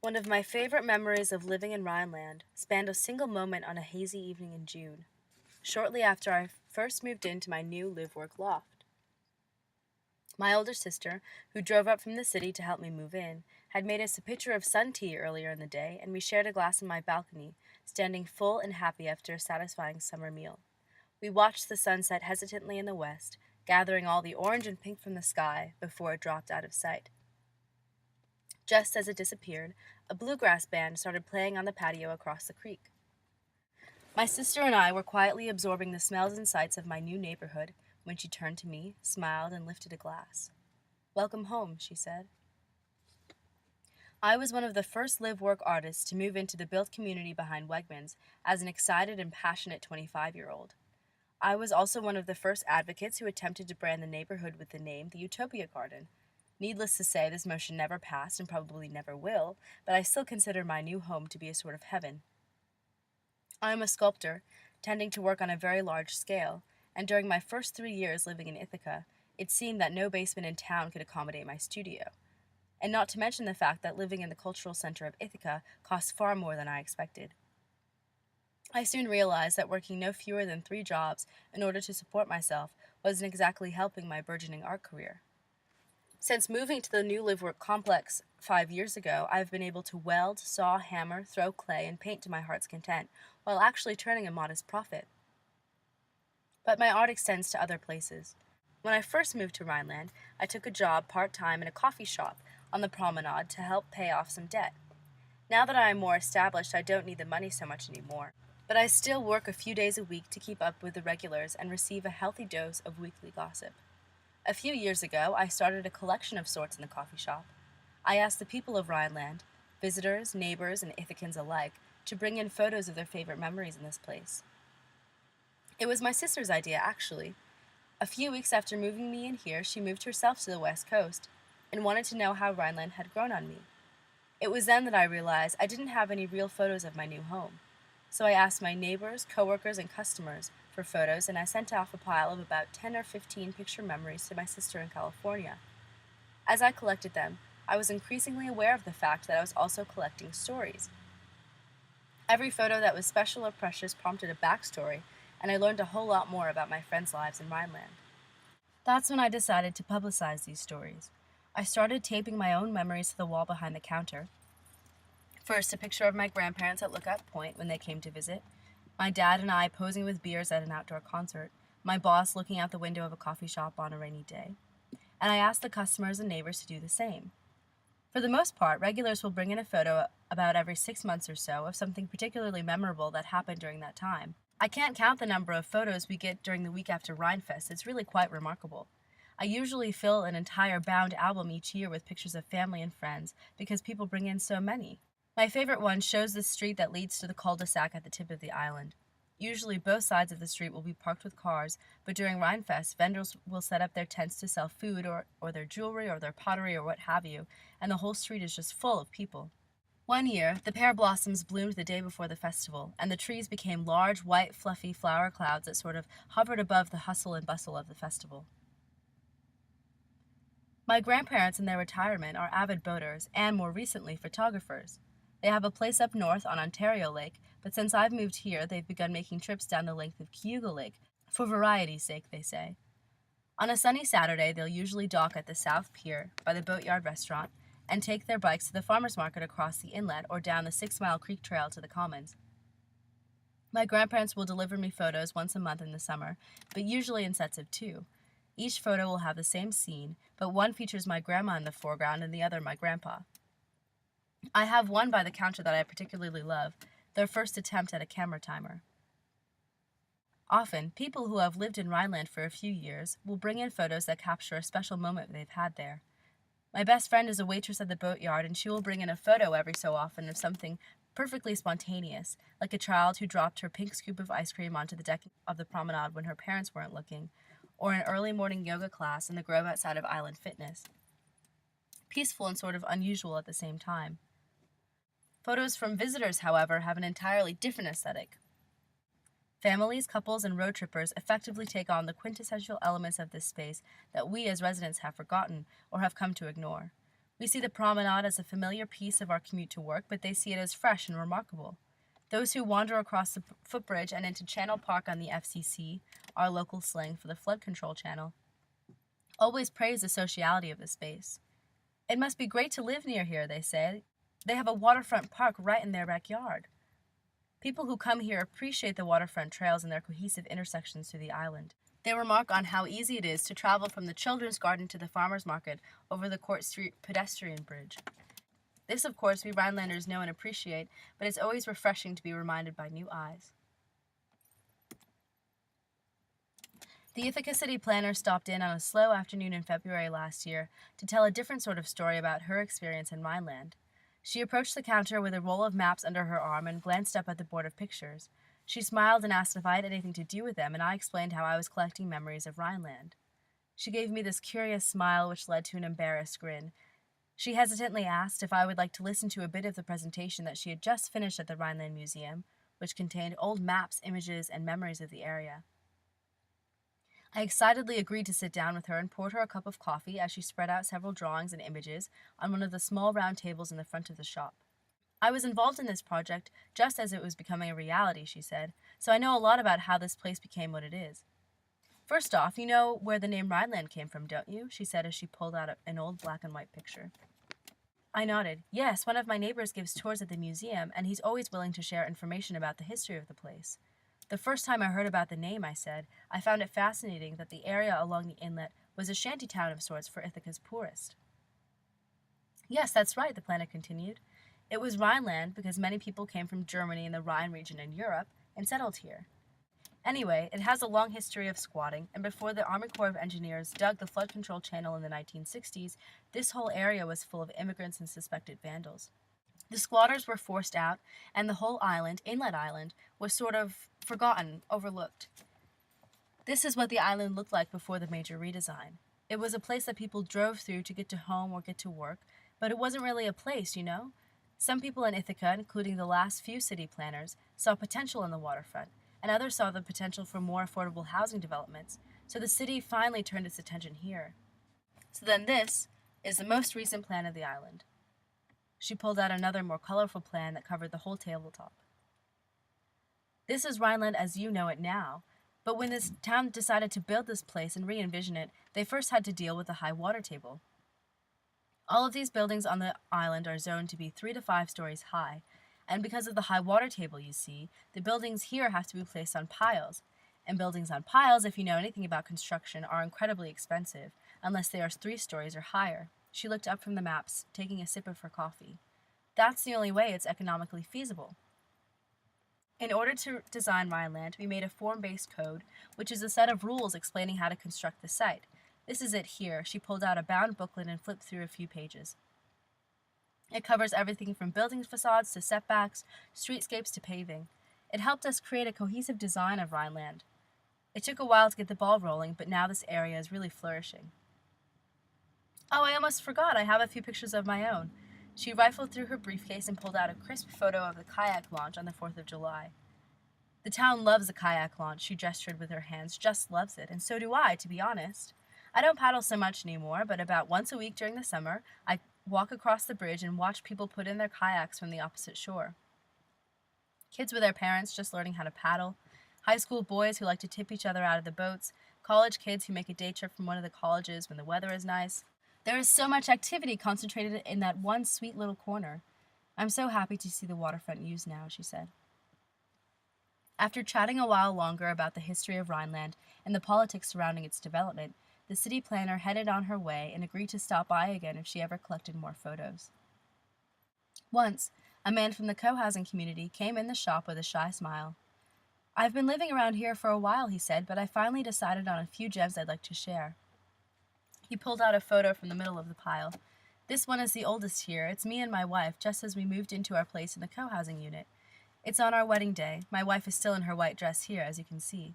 One of my favorite memories of living in Rhineland spanned a single moment on a hazy evening in June, shortly after I first moved into my new live-work loft. My older sister, who drove up from the city to help me move in, had made us a pitcher of sun tea earlier in the day, and we shared a glass on my balcony, standing full and happy after a satisfying summer meal. We watched the sun set hesitantly in the west, gathering all the orange and pink from the sky before it dropped out of sight. Just as it disappeared, a bluegrass band started playing on the patio across the creek. My sister and I were quietly absorbing the smells and sights of my new neighborhood when she turned to me, smiled, and lifted a glass. "Welcome home," she said. I was one of the first live-work artists to move into the built community behind Wegmans as an excited and passionate 25-year-old. I was also one of the first advocates who attempted to brand the neighborhood with the name the Utopia Garden. Needless to say, this motion never passed and probably never will, but I still consider my new home to be a sort of heaven. I am a sculptor, tending to work on a very large scale, and during my first 3 years living in Ithaca, it seemed that no basement in town could accommodate my studio. And not to mention the fact that living in the cultural center of Ithaca costs far more than I expected. I soon realized that working no fewer than 3 jobs in order to support myself wasn't exactly helping my burgeoning art career. Since moving to the new live-work complex 5 years ago, I've been able to weld, saw, hammer, throw clay, and paint to my heart's content, while actually turning a modest profit. But my art extends to other places. When I first moved to Rhineland, I took a job part-time in a coffee shop on the promenade to help pay off some debt. Now that I am more established, I don't need the money so much anymore. But I still work a few days a week to keep up with the regulars and receive a healthy dose of weekly gossip. A few years ago, I started a collection of sorts in the coffee shop. I asked the people of Rhineland, visitors, neighbors, and Ithacans alike, to bring in photos of their favorite memories in this place. It was my sister's idea, actually. A few weeks after moving me in here, she moved herself to the West Coast and wanted to know how Rhineland had grown on me. It was then that I realized I didn't have any real photos of my new home. So I asked my neighbors, coworkers, and customers for photos, and I sent off a pile of about 10 or 15 picture memories to my sister in California. As I collected them, I was increasingly aware of the fact that I was also collecting stories. Every photo that was special or precious prompted a backstory, and I learned a whole lot more about my friends' lives in Rhineland. That's when I decided to publicize these stories. I started taping my own memories to the wall behind the counter. First, a picture of my grandparents at Lookout Point when they came to visit, my dad and I posing with beers at an outdoor concert, my boss looking out the window of a coffee shop on a rainy day, and I asked the customers and neighbors to do the same. For the most part, regulars will bring in a photo about every 6 months or so of something particularly memorable that happened during that time. I can't count the number of photos we get during the week after Rhinefest. It's really quite remarkable. I usually fill an entire bound album each year with pictures of family and friends because people bring in so many. My favorite one shows the street that leads to the cul-de-sac at the tip of the island. Usually both sides of the street will be parked with cars, but during Rhinefest, vendors will set up their tents to sell food or their jewelry or their pottery or what have you, and the whole street is just full of people. One year, the pear blossoms bloomed the day before the festival, and the trees became large, white, fluffy flower clouds that sort of hovered above the hustle and bustle of the festival. My grandparents in their retirement are avid boaters and, more recently, photographers. They have a place up north on Ontario Lake, but since I've moved here, they've begun making trips down the length of Cayuga Lake, for variety's sake, they say. On a sunny Saturday, they'll usually dock at the South Pier by the Boatyard Restaurant and take their bikes to the farmers market across the inlet or down the 6-mile creek trail to the Commons. My grandparents will deliver me photos once a month in the summer, but usually in sets of 2. Each photo will have the same scene, but one features my grandma in the foreground and the other my grandpa. I have one by the counter that I particularly love, their first attempt at a camera timer. Often, people who have lived in Rhineland for a few years will bring in photos that capture a special moment they've had there. My best friend is a waitress at the boatyard, and she will bring in a photo every so often of something perfectly spontaneous, like a child who dropped her pink scoop of ice cream onto the deck of the promenade when her parents weren't looking, or an early morning yoga class in the grove outside of Island Fitness. Peaceful and sort of unusual at the same time. Photos from visitors, however, have an entirely different aesthetic. Families, couples, and road trippers effectively take on the quintessential elements of this space that we as residents have forgotten or have come to ignore. We see the promenade as a familiar piece of our commute to work, but they see it as fresh and remarkable. Those who wander across the footbridge and into Channel Park on the FCC, our local slang for the flood control channel, always praise the sociality of the space. It must be great to live near here, they say. They have a waterfront park right in their backyard. People who come here appreciate the waterfront trails and their cohesive intersections through the island. They remark on how easy it is to travel from the children's garden to the farmer's market over the Court Street pedestrian bridge. This, of course, we Rhinelanders know and appreciate, but it's always refreshing to be reminded by new eyes. The Ithaca city planner stopped in on a slow afternoon in February last year to tell a different sort of story about her experience in Rhineland. She approached the counter with a roll of maps under her arm and glanced up at the board of pictures. She smiled and asked if I had anything to do with them, and I explained how I was collecting memories of Rhineland. She gave me this curious smile which led to an embarrassed grin. She hesitantly asked if I would like to listen to a bit of the presentation that she had just finished at the Rhineland Museum, which contained old maps, images, and memories of the area. I excitedly agreed to sit down with her and poured her a cup of coffee as she spread out several drawings and images on one of the small round tables in the front of the shop. I was involved in this project just as it was becoming a reality, she said, so I know a lot about how this place became what it is. First off, you know where the name Rhineland came from, don't you? She said as she pulled out an old black and white picture. I nodded. Yes, one of my neighbors gives tours at the museum, and he's always willing to share information about the history of the place. The first time I heard about the name, I said, I found it fascinating that the area along the inlet was a shanty town of sorts for Ithaca's poorest. Yes, that's right, the planner continued. It was Rhineland because many people came from Germany and the Rhine region in Europe and settled here. Anyway, it has a long history of squatting, and before the Army Corps of Engineers dug the flood control channel in the 1960s, this whole area was full of immigrants and suspected vandals. The squatters were forced out, and the whole island, Inlet Island, was sort of forgotten, overlooked. This is what the island looked like before the major redesign. It was a place that people drove through to get to home or get to work, but it wasn't really a place, you know? Some people in Ithaca, including the last few city planners, saw potential in the waterfront, and others saw the potential for more affordable housing developments, so the city finally turned its attention here. So then this is the most recent plan of the island. She pulled out another, more colorful plan that covered the whole tabletop. This is Rhineland as you know it now, but when this town decided to build this place and re-envision it, they first had to deal with the high water table. All of these buildings on the island are zoned to be 3 to 5 stories high, and because of the high water table you see, the buildings here have to be placed on piles. And buildings on piles, if you know anything about construction, are incredibly expensive, unless they are 3 stories or higher. She looked up from the maps, taking a sip of her coffee. That's the only way it's economically feasible. In order to design Rhineland, we made a form-based code, which is a set of rules explaining how to construct the site. This is it here. She pulled out a bound booklet and flipped through a few pages. It covers everything from building facades to setbacks, streetscapes to paving. It helped us create a cohesive design of Rhineland. It took a while to get the ball rolling, but now this area is really flourishing. Oh, I almost forgot. I have a few pictures of my own. She rifled through her briefcase and pulled out a crisp photo of the kayak launch on the 4th of July. The town loves a kayak launch, she gestured with her hands, just loves it, and so do I, to be honest. I don't paddle so much anymore, but about once a week during the summer, I walk across the bridge and watch people put in their kayaks from the opposite shore. Kids with their parents just learning how to paddle, high school boys who like to tip each other out of the boats, college kids who make a day trip from one of the colleges when the weather is nice. There is so much activity concentrated in that one sweet little corner. I'm so happy to see the waterfront used now, she said. After chatting a while longer about the history of Rhineland and the politics surrounding its development, the city planner headed on her way and agreed to stop by again if she ever collected more photos. Once, a man from the co-housing community came in the shop with a shy smile. I've been living around here for a while, he said, but I finally decided on a few gems I'd like to share. He pulled out a photo from the middle of the pile. This one is the oldest here. It's me and my wife, just as we moved into our place in the co-housing unit. It's on our wedding day. My wife is still in her white dress here, as you can see.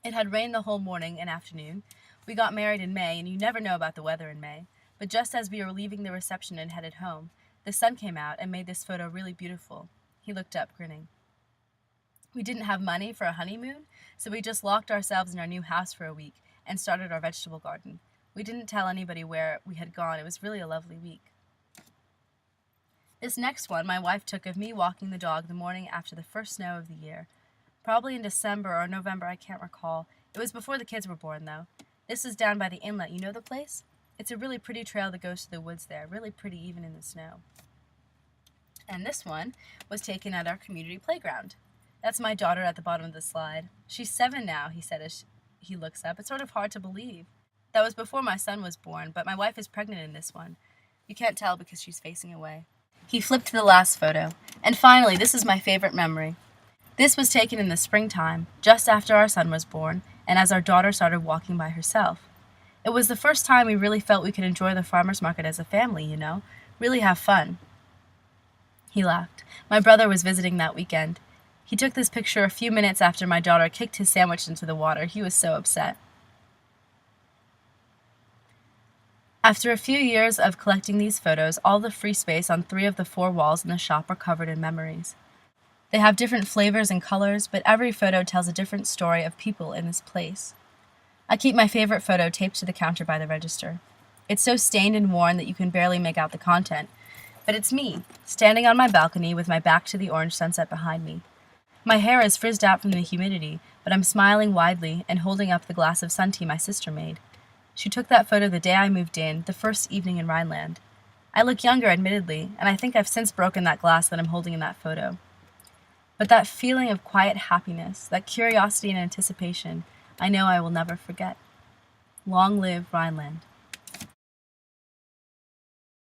It had rained the whole morning and afternoon. We got married in May, and you never know about the weather in May. But just as we were leaving the reception and headed home, the sun came out and made this photo really beautiful. He looked up, grinning. We didn't have money for a honeymoon, so we just locked ourselves in our new house for a week and started our vegetable garden. We didn't tell anybody where we had gone. It was really a lovely week. This next one my wife took of me walking the dog the morning after the first snow of the year. Probably in December or November, I can't recall. It was before the kids were born, though. This is down by the Inlet. You know the place? It's a really pretty trail that goes to the woods there. Really pretty even in the snow. And this one was taken at our community playground. That's my daughter at the bottom of the slide. She's 7 now, he said as he looks up. It's sort of hard to believe. That was before my son was born, but my wife is pregnant in this one. You can't tell because she's facing away. He flipped to the last photo. And finally, this is my favorite memory. This was taken in the springtime, just after our son was born, and as our daughter started walking by herself. It was the first time we really felt we could enjoy the farmer's market as a family, you know, really have fun. He laughed. My brother was visiting that weekend. He took this picture a few minutes after my daughter kicked his sandwich into the water. He was so upset. After a few years of collecting these photos, all the free space on 3 of the 4 walls in the shop are covered in memories. They have different flavors and colors, but every photo tells a different story of people in this place. I keep my favorite photo taped to the counter by the register. It's so stained and worn that you can barely make out the content, but it's me, standing on my balcony with my back to the orange sunset behind me. My hair is frizzed out from the humidity, but I'm smiling widely and holding up the glass of sun tea my sister made. She took that photo the day I moved in, the first evening in Rhineland. I look younger, admittedly, and I think I've since broken that glass that I'm holding in that photo. But that feeling of quiet happiness, that curiosity and anticipation, I know I will never forget. Long live Rhineland.